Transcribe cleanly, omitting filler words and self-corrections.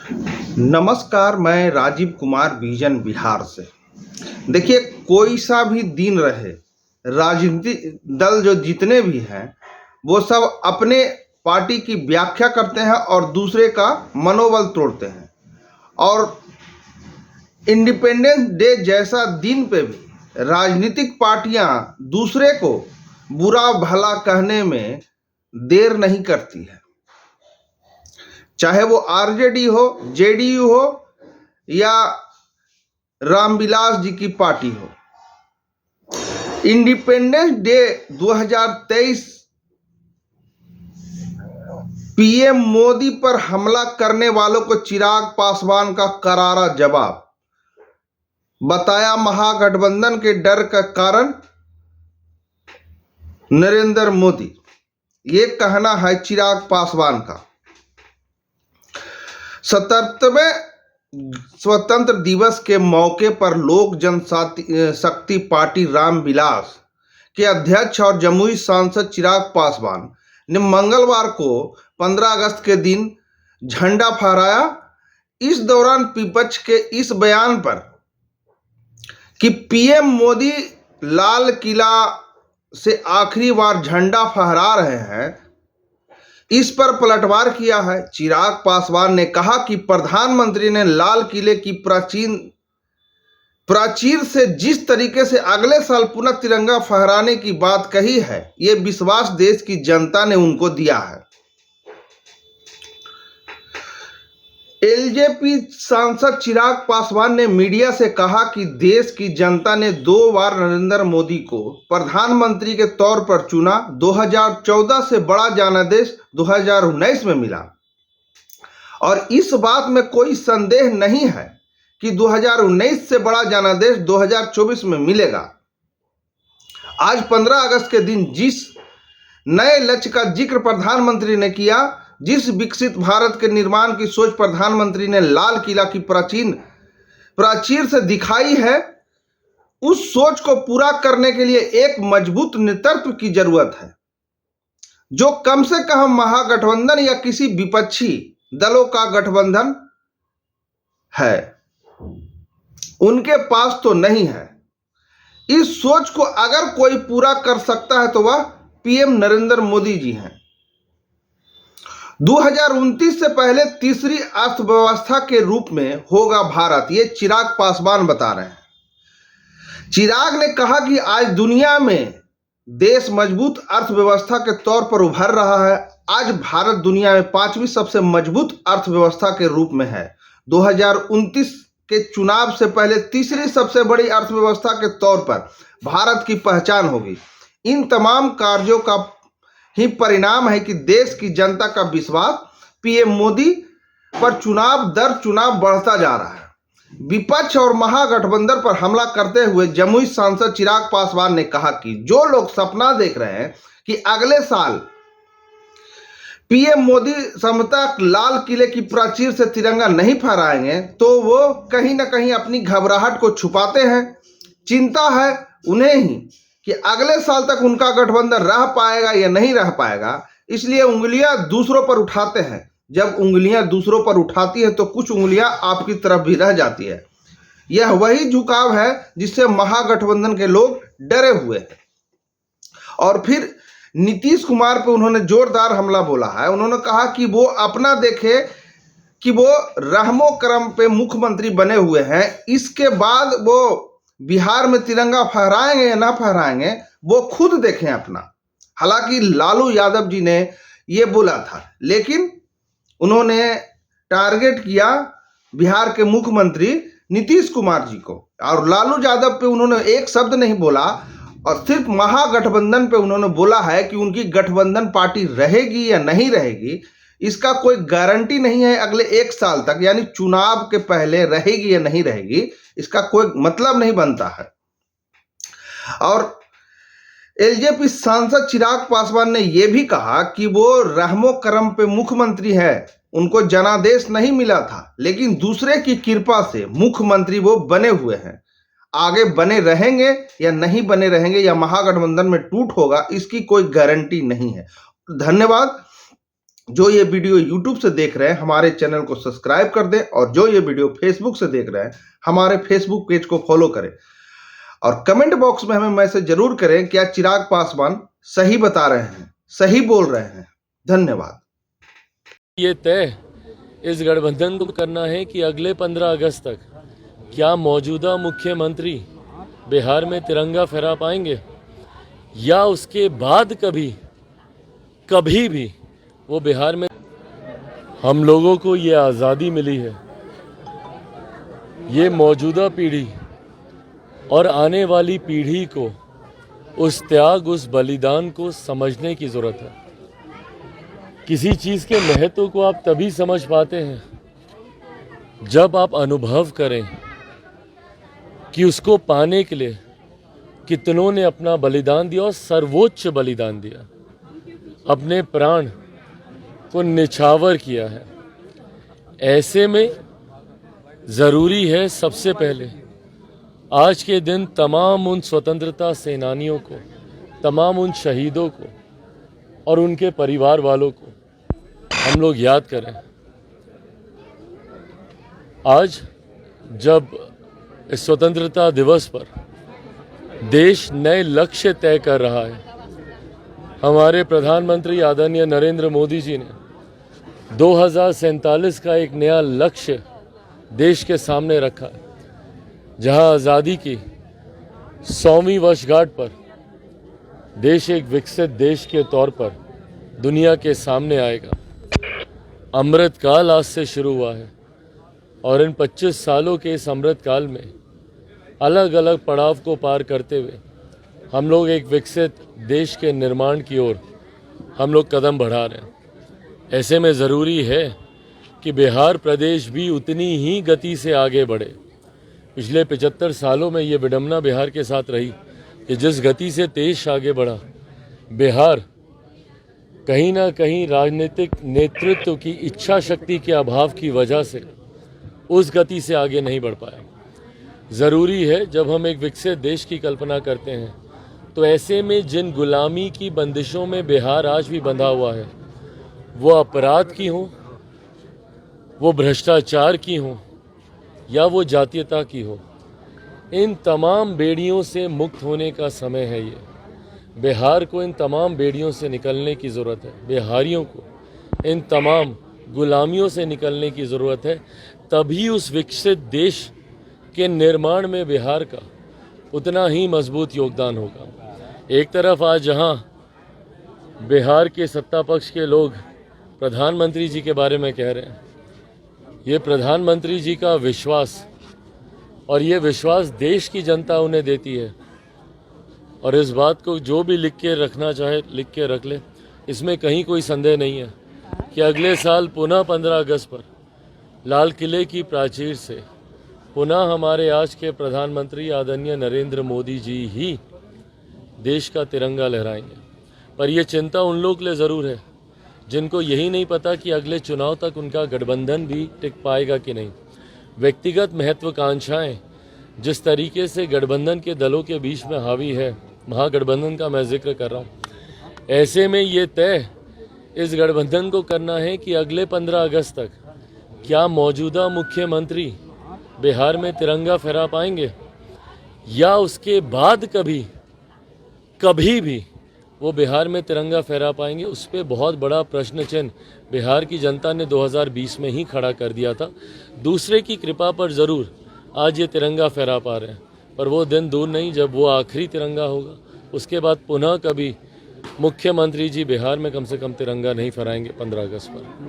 नमस्कार, मैं राजीव कुमार विजन बिहार से। देखिए, कोई सा भी दिन रहे, राजनीतिक दल जो जितने भी हैं वो सब अपने पार्टी की व्याख्या करते हैं और दूसरे का मनोबल तोड़ते हैं। और इंडिपेंडेंस डे जैसा दिन पे भी राजनीतिक पार्टियां दूसरे को बुरा भला कहने में देर नहीं करती है, चाहे वो आरजेडी हो, जेडीयू हो या रामविलास जी की पार्टी हो। इंडिपेंडेंस डे 2023 पीएम मोदी पर हमला करने वालों को चिराग पासवान का करारा जवाब। बताया महागठबंधन के डर का कारण नरेंद्र मोदी, ये कहना है चिराग पासवान का। 77वें स्वतंत्र दिवस के मौके पर लोक जनशक्ति पार्टी रामविलास के अध्यक्ष और जमुई सांसद चिराग पासवान ने मंगलवार को 15 अगस्त के दिन झंडा फहराया। इस दौरान विपक्ष के इस बयान पर कि पीएम मोदी लाल किला से आखिरी बार झंडा फहरा रहे हैं, इस पर पलटवार किया है। चिराग पासवान ने कहा कि प्रधानमंत्री ने लाल किले की प्राचीर से जिस तरीके से अगले साल पुनः तिरंगा फहराने की बात कही है, ये विश्वास देश की जनता ने उनको दिया है। एलजेपी सांसद चिराग पासवान ने मीडिया से कहा कि देश की जनता ने 2 बार नरेंद्र मोदी को प्रधानमंत्री के तौर पर चुना। 2014 से बड़ा जनादेश 2019 में मिला और इस बात में कोई संदेह नहीं है कि 2019 से बड़ा जनादेश 2024 में मिलेगा। आज 15 अगस्त के दिन जिस नए लक्ष्य का जिक्र प्रधानमंत्री ने किया, जिस विकसित भारत के निर्माण की सोच प्रधानमंत्री ने लाल किला की प्राचीर से दिखाई है, उस सोच को पूरा करने के लिए एक मजबूत नेतृत्व की जरूरत है, जो कम से कम महागठबंधन या किसी विपक्षी दलों का गठबंधन है, उनके पास तो नहीं है। इस सोच को अगर कोई पूरा कर सकता है तो वह पीएम नरेंद्र मोदी जी हैं। 2029 से पहले तीसरी अर्थव्यवस्था के रूप में होगा भारत, ये चिराग पासवान बता रहे हैं। चिराग ने कहा कि आज दुनिया में देश मजबूत अर्थव्यवस्था के तौर पर उभर रहा है। आज भारत दुनिया में 5वीं सबसे मजबूत अर्थव्यवस्था के रूप में है। 2029 के चुनाव से पहले तीसरी सबसे बड़ी अर्थव्यवस्था के तौर पर भारत की पहचान होगी। इन तमाम कार्यों का ही परिणाम है कि देश की जनता का विश्वास पीएम मोदी पर चुनाव दर चुनाव बढ़ता जा रहा है। विपक्ष और महागठबंधन पर हमला करते हुए जमुई सांसद चिराग पासवान ने कहा कि जो लोग सपना देख रहे हैं कि अगले साल पीएम मोदी संभवतः लाल किले की प्राचीर से तिरंगा नहीं फहराएंगे, तो वो कहीं ना कहीं अपनी घबराहट को छुपाते हैं। चिंता है उन्हें ही कि अगले साल तक उनका गठबंधन रह पाएगा या नहीं रह पाएगा, इसलिए उंगलियां दूसरों पर उठाते हैं। जब उंगलियां दूसरों पर उठाती है तो कुछ उंगलियां आपकी तरफ भी रह जाती है। यह वही झुकाव है जिससे महागठबंधन के लोग डरे हुए हैं। और फिर नीतीश कुमार पे उन्होंने जोरदार हमला बोला है। उन्होंने कहा कि वो अपना देखे कि वो रहमो करम पे मुख्यमंत्री बने हुए हैं, इसके बाद वो बिहार में तिरंगा फहराएंगे या ना फहराएंगे वो खुद देखें अपना। हालांकि लालू यादव जी ने ये बोला था, लेकिन उन्होंने टारगेट किया बिहार के मुख्यमंत्री नीतीश कुमार जी को, और लालू यादव पे उन्होंने एक शब्द नहीं बोला और सिर्फ महागठबंधन पे उन्होंने बोला है कि उनकी गठबंधन पार्टी रहेगी या नहीं रहेगी, इसका कोई गारंटी नहीं है अगले 1 साल तक, यानी चुनाव के पहले रहेगी या नहीं रहेगी, इसका कोई मतलब नहीं बनता है। और एलजेपी सांसद चिराग पासवान ने यह भी कहा कि वो रहमो करम पे मुख्यमंत्री है, उनको जनादेश नहीं मिला था, लेकिन दूसरे की कृपा से मुख्यमंत्री वो बने हुए हैं। आगे बने रहेंगे या नहीं बने रहेंगे या महागठबंधन में टूट होगा, इसकी कोई गारंटी नहीं है। धन्यवाद। जो ये वीडियो YouTube से देख रहे हैं हमारे चैनल को सब्सक्राइब कर दें, और जो ये वीडियो Facebook से देख रहे हैं हमारे Facebook पेज को फॉलो करें, और कमेंट बॉक्स में हमें मैसेज जरूर करें क्या चिराग पासवान सही बता रहे हैं, सही बोल रहे हैं। धन्यवाद। ये तय इस गठबंधन को करना है कि अगले 15 अगस्त तक क्या मौजूदा मुख्यमंत्री बिहार में तिरंगा फहरा पाएंगे, या उसके बाद कभी भी वो बिहार में। हम लोगों को ये आज़ादी मिली है, ये मौजूदा पीढ़ी और आने वाली पीढ़ी को उस त्याग, उस बलिदान को समझने की ज़रूरत है। किसी चीज़ के महत्व को आप तभी समझ पाते हैं जब आप अनुभव करें कि उसको पाने के लिए कितनों ने अपना बलिदान दिया, और सर्वोच्च बलिदान दिया, अपने प्राण को निछावर किया है। ऐसे में ज़रूरी है सबसे पहले आज के दिन तमाम उन स्वतंत्रता सेनानियों को, तमाम उन शहीदों को और उनके परिवार वालों को हम लोग याद करें। आज जब इस स्वतंत्रता दिवस पर देश नए लक्ष्य तय कर रहा है, हमारे प्रधानमंत्री आदरणीय नरेंद्र मोदी जी ने 2047 का एक नया लक्ष्य देश के सामने रखा है, जहां आज़ादी की 100वीं वर्षगांठ पर देश एक विकसित देश के तौर पर दुनिया के सामने आएगा। अमृत काल आज से शुरू हुआ है, और इन 25 सालों के इस अमृत काल में अलग अलग पड़ाव को पार करते हुए हम लोग एक विकसित देश के निर्माण की ओर हम लोग कदम बढ़ा रहे हैं। ऐसे में ज़रूरी है कि बिहार प्रदेश भी उतनी ही गति से आगे बढ़े। पिछले 75 सालों में ये विडंबना बिहार के साथ रही कि जिस गति से देश आगे बढ़ा, बिहार कहीं ना कहीं राजनीतिक नेतृत्व की इच्छा शक्ति के अभाव की वजह से उस गति से आगे नहीं बढ़ पाया। ज़रूरी है जब हम एक विकसित देश की कल्पना करते हैं, तो ऐसे में जिन गुलामी की बंदिशों में बिहार आज भी बंधा हुआ है, वो अपराध की हो, वो भ्रष्टाचार की हो, या वो जातीयता की हो, इन तमाम बेड़ियों से मुक्त होने का समय है। ये बिहार को इन तमाम बेड़ियों से निकलने की ज़रूरत है, बिहारियों को इन तमाम गुलामियों से निकलने की ज़रूरत है। तभी उस विकसित देश के निर्माण में बिहार का उतना ही मजबूत योगदान होगा। एक तरफ आज जहां बिहार के सत्ता पक्ष के लोग प्रधानमंत्री जी के बारे में कह रहे हैं, ये प्रधानमंत्री जी का विश्वास, और ये विश्वास देश की जनता उन्हें देती है। और इस बात को जो भी लिख के रखना चाहे लिख के रख ले। इसमें कहीं कोई संदेह नहीं है कि अगले साल पुनः 15 अगस्त पर लाल किले की प्राचीर से पुनः हमारे आज के प्रधानमंत्री आदरणीय नरेंद्र मोदी जी ही देश का तिरंगा लहराएंगे। पर यह चिंता उन लोगों के लिए ज़रूर है जिनको यही नहीं पता कि अगले चुनाव तक उनका गठबंधन भी टिक पाएगा कि नहीं। व्यक्तिगत महत्वाकांक्षाएं जिस तरीके से गठबंधन के दलों के बीच में हावी है, महागठबंधन का मैं जिक्र कर रहा हूँ, ऐसे में ये तय इस गठबंधन को करना है कि अगले 15 अगस्त तक क्या मौजूदा मुख्यमंत्री बिहार में तिरंगा फहरा पाएंगे, या उसके बाद कभी भी वो बिहार में तिरंगा फहरा पाएंगे। उस पर बहुत बड़ा प्रश्न चिन्ह बिहार की जनता ने 2020 में ही खड़ा कर दिया था। दूसरे की कृपा पर ज़रूर आज ये तिरंगा फहरा पा रहे हैं, पर वो दिन दूर नहीं जब वो आखिरी तिरंगा होगा। उसके बाद पुनः कभी मुख्यमंत्री जी बिहार में कम से कम तिरंगा नहीं फहराएंगे 15 अगस्त पर।